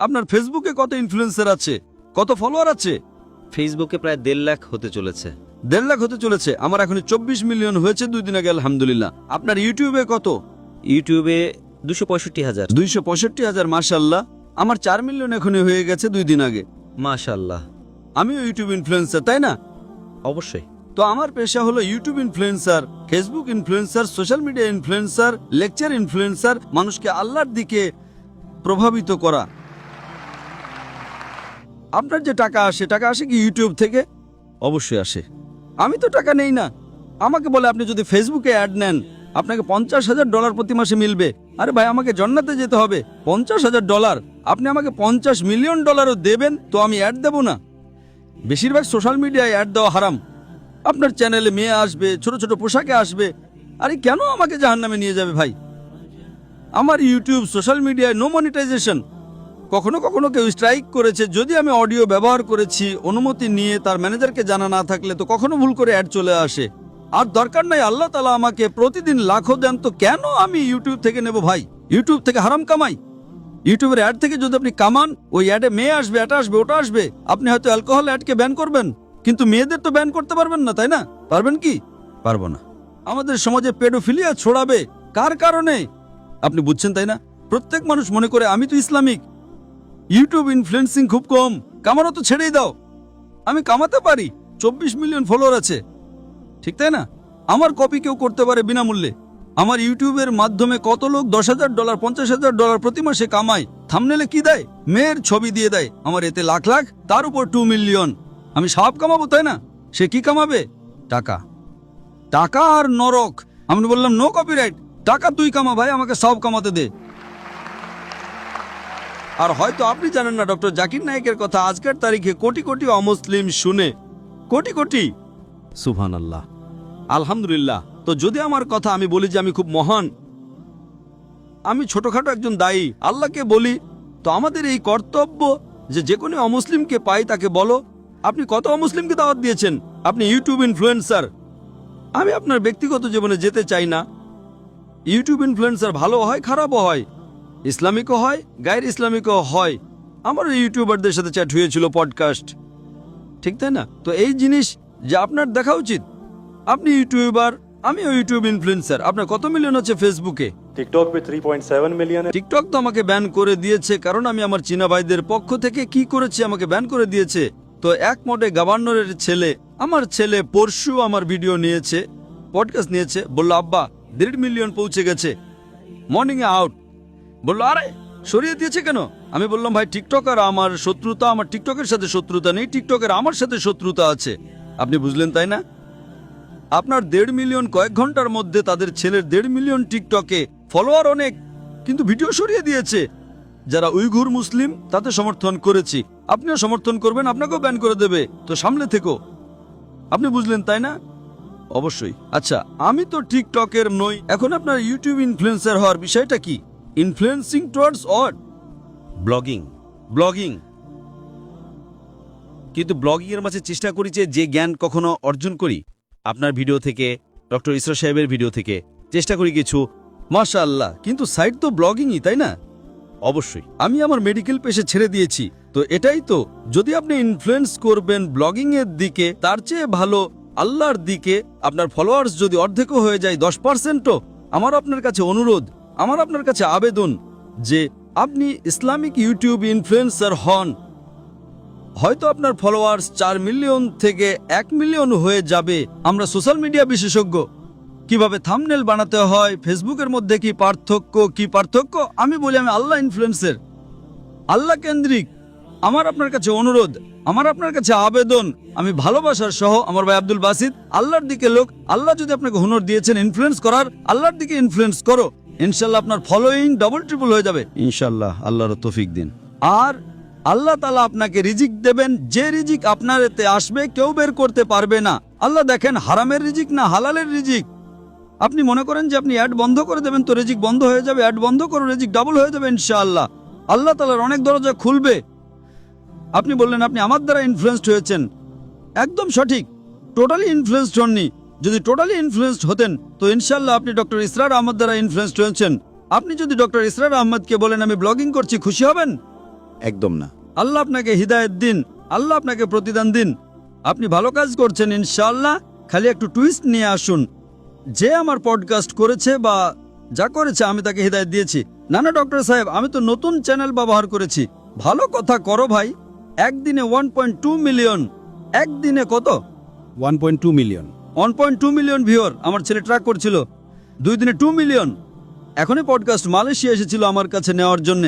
আপনার ফেসবুকে কত ইনফ্লুয়েন্সার আছে, কত ফলোয়ার আছে? ফেসবুকে প্রায় 1.5 লাখ হতে চলেছে। 1.5 লাখ হতে চলেছে। আমার এখন 24 মিলিয়ন হয়েছে 2 দিন আগে, আলহামদুলিল্লাহ। আপনার ইউটিউবে কত? ইউটিউবে 265,000। 265,000, মাশাআল্লাহ। আমার 4 মিলিয়ন এখনই হয়ে গেছে 2 দিন আগে। মাশাআল্লাহ। আমিও ইউটিউব ইনফ্লুয়েন্সার, তাই না? অবশ্যই। তো আমার পেশা হলো YouTube influencer, Facebook influencer, social media influencer, lecture influencer, মানুষকে আল্লাহর দিকে প্রভাবিত করা। আপনার যে টাকা আসে কি ইউটিউব থেকে? অবশ্যই আসে। আমি তো টাকা নেই না। আমাকে বলে আপনি যদি ফেসবুকে অ্যাড নেন আপনাকে $50,000 প্রতি মাসে মিলবে। আরে ভাই, আমাকে জান্নাতে যেতে হবে। $50,000, আপনি আমাকে $50 মিলিয়ন দেবেন তো আমি অ্যাড দেব না? বেশিরভাগ সোশ্যাল মিডিয়ায় অ্যাড দেওয়া হারাম। আপনার চ্যানেলে মেয়ে আসবে, ছোট ছোট পোশাকে আসবে। আরে কেন আমাকে জাহান্নামে নিয়ে যাবে ভাই? আমার ইউটিউব সোশ্যাল মিডিয়ায় নো মনিটাইজেশন। কখনো কখনো কেউ স্ট্রাইক করেছে, যদি আমি অডিও ব্যবহার করেছি অনুমতি নিয়ে তার ম্যানেজারকে জানা না থাকলে, তো কখনো ভুল করে অ্যাড চলে আসে। আর দরকার নাই, আল্লাহ তাআলা আমাকে প্রতিদিন লাখো দেন, তো কেন আমি ইউটিউব থেকে নেব ভাই? ইউটিউব থেকে হারাম কামাই। ইউটিউবের অ্যাড থেকে যদি আপনি কামান, ওই অ্যাডে মেয়ে আসবে, এটা আসবে, ওটা আসবে। আপনি হয়তো অ্যালকোহল অ্যাডকে ব্যান করবেন, কিন্তু মেয়েদের তো ব্যান করতে পারবেন না, তাই না? পারবেন কি? পারবো না। আমাদের সমাজে পেডোফিলিয়া ছড়াবে কার কারণে? আপনি বুঝছেন, তাই না? প্রত্যেক মানুষ মনে করে আমি তো ইসলামিক। ইউটিউব ইনফ্লুয়েন্সিং খুব কম, কামানো তো ছেড়েই দাও। আমি কামাতে পারি, 24 মিলিয়ন ফলোয়ার আছে, ঠিক তাই না? আমার কপি কেউ করতে পারে বিনামূল্যে। আমার ইউটিউবের মাধ্যমে কত লোক $10,000, $50,000 প্রতি মাসে কামায়। থাম্বনেলে কি দেয়? মেয়ের ছবি দিয়ে দেয়। আমার এতে লাখ লাখ, তার উপর 2 মিলিয়ন। আমি সব কামাবো, তাই না? সে কি কামাবে? টাকা। টাকা আর নরক। আমি বললাম নো কপিরাইট। টাকা তুই কামা ভাই, আমাকে সব কামাতে দে। আর হয়তো আপনি জানেন না ডক্টর জাকির নায়েকের কথা আজকের তারিখে কোটি কোটি অমুসলিম শুনে। কোটি কোটি। সুবহানাল্লাহ, আলহামদুলিল্লাহ। তো যদি আমার কথা আমি বলি যে আমি খুব মহান, আমি ছোটখাটো একজন দায়ী, আল্লাহকে বলি, তো আমাদের এই কর্তব্য যে কোনো অমুসলিমকে পাই তাকে বলো। আপনি কত অমুসলিমকে দাওয়াত দিয়েছেন? আপনি ইউটিউব ইনফ্লুয়েন্সার। আমি আপনার ব্যক্তিগত জীবনে যেতে চাই না। ইউটিউব ইনফ্লুয়েন্সার ভালো হয়, খারাপও হয়, ইসলামিকও হয়, গায়ের ইসলামিকও হয়। আমার ইউটিউবারদের সাথে চ্যাট হয়েছিল, পডকাস্ট, ঠিক তাই না? তো এই জিনিস যে আপনার দেখা উচিত। আপনি ইউটিউবার, আমিও ইউটিউব ইনফ্লুয়েন্সার। আপনার কত মিলিয়ন আছে ফেসবুকে? টিকটক पे 3.7 মিলিয়ন। টিকটক তো আমাকে ব্যান করে দিয়েছে, কারণ আমি আমার চীনা ভাইদের পক্ষ থেকে কি করেছি, আমাকে ব্যান করে দিয়েছে। তো এক মোটে গভর্নরের ছেলে, আমার ছেলে পরশু আমার ভিডিও নিয়েছে, পডকাস্ট নিয়েছে, বললো আব্বা 1.5 মিলিয়ন পৌঁছে গেছে, মর্নিং এ আউট। বললো আরে সরিয়ে দিয়েছে কেন? আমি বললাম ভাই, টিকটক আর আমার শত্রুতা, আমার টিকটকের সাথে শত্রুতা নেই, টিকটকের আমার সাথে শত্রুতা আছে। আপনি বুঝলেন, তাই না? আপনার 1.5 মিলিয়ন কয়েক ঘন্টার মধ্যে, তাদের ছেলের 1.5 মিলিয়ন টিকটকে ফলোয়ার অনেক, কিন্তু ভিডিও সরিয়ে দিয়েছে। যারা উইঘুর মুসলিম তাতে সমর্থন করেছি, আপনিও সমর্থন করবেন, আপনাকেও ব্যান করে দেবে। তো সামনে থেকো। আপনি বুঝলেন, তাই না? অবশ্যই। আচ্ছা, আমি তো টিকটকের নই। এখন আপনার ইউটিউব ইনফ্লুয়েন্সার হওয়ার বিষয়টা কি? Influencing towards what? Blogging. Blogging. কিন্তু ব্লগিং এর মাঝে চেষ্টা করি যে জ্ঞান কখনো অর্জন করি আপনার ভিডিও থেকে, ডক্টর ইসরা সাহেবের ভিডিও থেকে চেষ্টা করি কিছু। মাশাআল্লাহ, কিন্তু সাইড তো ব্লগিংই, তাই না? অবশ্যই। আমি আমার মেডিকেল পেশে ছেড়ে দিয়েছি। তো এটাই তো, যদি আপনি ইনফ্লুয়েন্স করবেন ব্লগিং এর দিকে, তার চেয়ে ভালো আল্লাহর দিকে। আপনার ফলোয়ার্স যদি অর্ধেকও হয়ে যায়, 10%ও, আমার আপনার কাছে অনুরোধ, আমার আপনার কাছে আবেদন যে আপনি ইসলামিক ইউটিউব ইনফ্লুয়েন্সার হন। হয়তো আপনার ফলোয়ার্স 4 মিলিয়ন থেকে 1 মিলিয়ন হয়ে যাবে। আমরা সোশ্যাল মিডিয়া বিশেষজ্ঞ, কিভাবে থাম্বনেল বানাতে হয়, ফেসবুকের মধ্যে কি পার্থক্য, আমি বলি আমি আল্লাহ ইনফ্লুয়েন্সার, আল্লাহ কেন্দ্রিক। আমার আপনার কাছে অনুরোধ, আমার আপনার কাছে আবেদন, আমি ভালোবাসার সহ, আমার ভাই আব্দুল বাসিত, আল্লাহর দিকে লোক। আল্লাহ যদি আপনাকে হুনর দিয়েছেন ইনফ্লুয়েন্স করার, আল্লাহর দিকে ইনফ্লুয়েন্স করো। ইনশাল্লাহ আপনার ফলোইং ডবল ট্রিপল হয়ে যাবে ইনশাল্লাহ। আল্লাহর তৌফিক দিন। আর আল্লাহ তাআলা আপনাকে রিজিক দেবেন, যে রিজিক আপনার এতে আসবে কেউ বের করতে পারবে না। আল্লাহ দেখেন হারামের রিজিক না হালালের রিজিক। আপনি মনে করেন যে আপনি অ্যাড বন্ধ করে দেবেন তো রিজিক বন্ধ হয়ে যাবে। অ্যাড বন্ধ করো, রিজিক ডাবল হয়ে যাবে ইনশাআল্লাহ। আল্লাহ তাআলার অনেক দরজা খুলবে। আপনি বললেন আপনি আমার দ্বারা ইনফ্লুয়েন্সড হয়েছেন, একদম সঠিক। টোটালি ইনফ্লুয়েন্সড হননি। যদি টোটালি ইনফ্লুয়েন্সড হতেন তো ইনশাআল্লাহ আপনি ডক্টর ইসরার আহমদ দ্বারা ইনফ্লুয়েন্সড হয়েছেন। আপনি যদি ডক্টর ইসরার আহমদকে বলেন আমি ব্লগিং করছি, খুশি হবেন? একদম না। আল্লাহ আপনাকে হিদায়েত দিন, আল্লাহ আপনাকে প্রতিদান দিন। আপনি ভালো কাজ করছেন ইনশাআল্লাহ। খালি একটু টুইস্ট নিয়ে আসুন। যে আমার পডকাস্ট করেছে বা যা করেছে আমি তাকে হিদায়েত দিয়েছি। না না ডক্টর সাহেব, আমি তো নতুন চ্যানেল ব্যবহার করেছি। ভালো কথা করো ভাই। একদিনে 1.2 মিলিয়ন। একদিনে কত? 1.2 মিলিয়ন। 1.2 মিলিয়ন ভিউয়ার আমার ছেলে ট্র্যাক করছিল। 2 দিনে 2 মিলিয়ন। এখনই পডকাস্ট মালয়েশিয়া এসেছিল আমার কাছে নেওয়ার জন্য।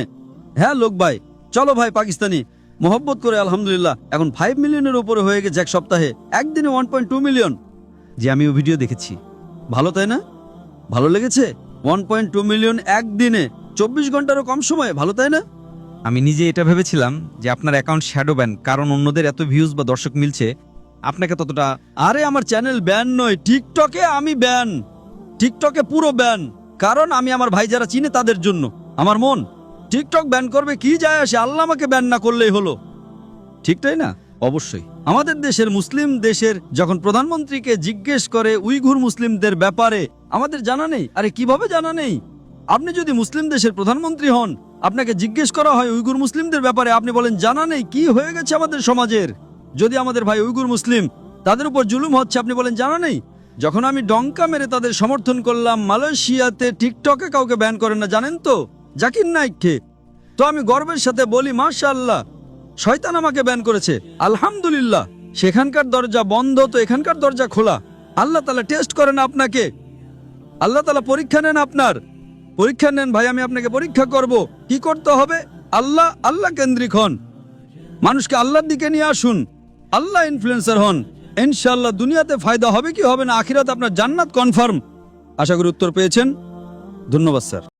হ্যাঁ লোক ভাই, চলো ভাই পাকিস্তানি মোহব্বত করে আলহামদুলিল্লাহ এখন 5 মিলিয়নের উপরে হয়ে গেছে এক সপ্তাহে। একদিনে 1.2 মিলিয়ন। যে আমিও ভিডিও দেখেছি। ভালো তাই না? ভালো লেগেছে? 1.2 মিলিয়ন একদিনে 24 ঘন্টারও কম সময়ে। ভালো তাই না? আমি নিজে এটা ভেবেছিলাম যে আপনার অ্যাকাউন্ট শ্যাডো ব্যান, কারণ অন্যদের এত ভিউজ বা দর্শক মিলছে, আপনাকে ততটা। আরে আমার চ্যানেল ব্যান নয়, টিকটকে আমি ব্যান। টিকটকে পুরো ব্যান। কারণ আমি আমার ভাই যারা চিনে তাদের জন্য। আমার মন টিকটক ব্যান করবে, কি যায় আসে? আল্লাহ আমাকে ব্যান না করলেই হলো। ঠিক তাই না? অবশ্যই। আমাদের দেশের মুসলিম দেশের যখন প্রধানমন্ত্রীকে জিজ্ঞেস করে উইঘুর মুসলিমদের ব্যাপারে, আমাদের জানা নেই। আরে কিভাবে জানা নেই? আপনি যদি মুসলিম দেশের প্রধানমন্ত্রী হন, আপনাকে জিজ্ঞেস করা হয় উইঘুর মুসলিমদের ব্যাপারে, আপনি বলেন জানা নেই। কি হয়ে গেছে আমাদের সমাজের? যদি আমাদের ভাই উইঘুর মুসলিম, তাদের উপর জুলুম হচ্ছে, আপনি বলেন জানা নেই। যখন আমি ডঙ্কা মেরে তাদের সমর্থন করলাম, মালয়েশিয়াতে টিকটকে কাউকে ব্যান করেন না, জানেন তো? জাকির নাইককে। তো আমি গর্বের সাথে বলি মাশাআল্লাহ, শয়তান আমাকে ব্যান করেছে, আলহামদুলিল্লাহ। সেখানকার দরজা বন্ধ, তো এখানকার দরজা খোলা। আল্লাহ তাআলা টেস্ট করেন আপনাকে। আল্লাহ তাআলা পরীক্ষা নেন আপনার। পরীক্ষা নেন ভাই, আমি আপনাকে পরীক্ষা করব। কি করতে হবে? আল্লাহ আল্লাহ কেন্দ্রিক হন। মানুষকে আল্লাহর দিকে নিয়ে আসুন। আল্লাহ ইনফ্লুয়েন্সার হন। ইনশাআল্লাহ দুনিয়াতে ফায়দা হবে কি হবে না, আখিরাতে আপনার জান্নাত কনফার্ম। আশা করি উত্তর পেয়েছেন। ধন্যবাদ স্যার।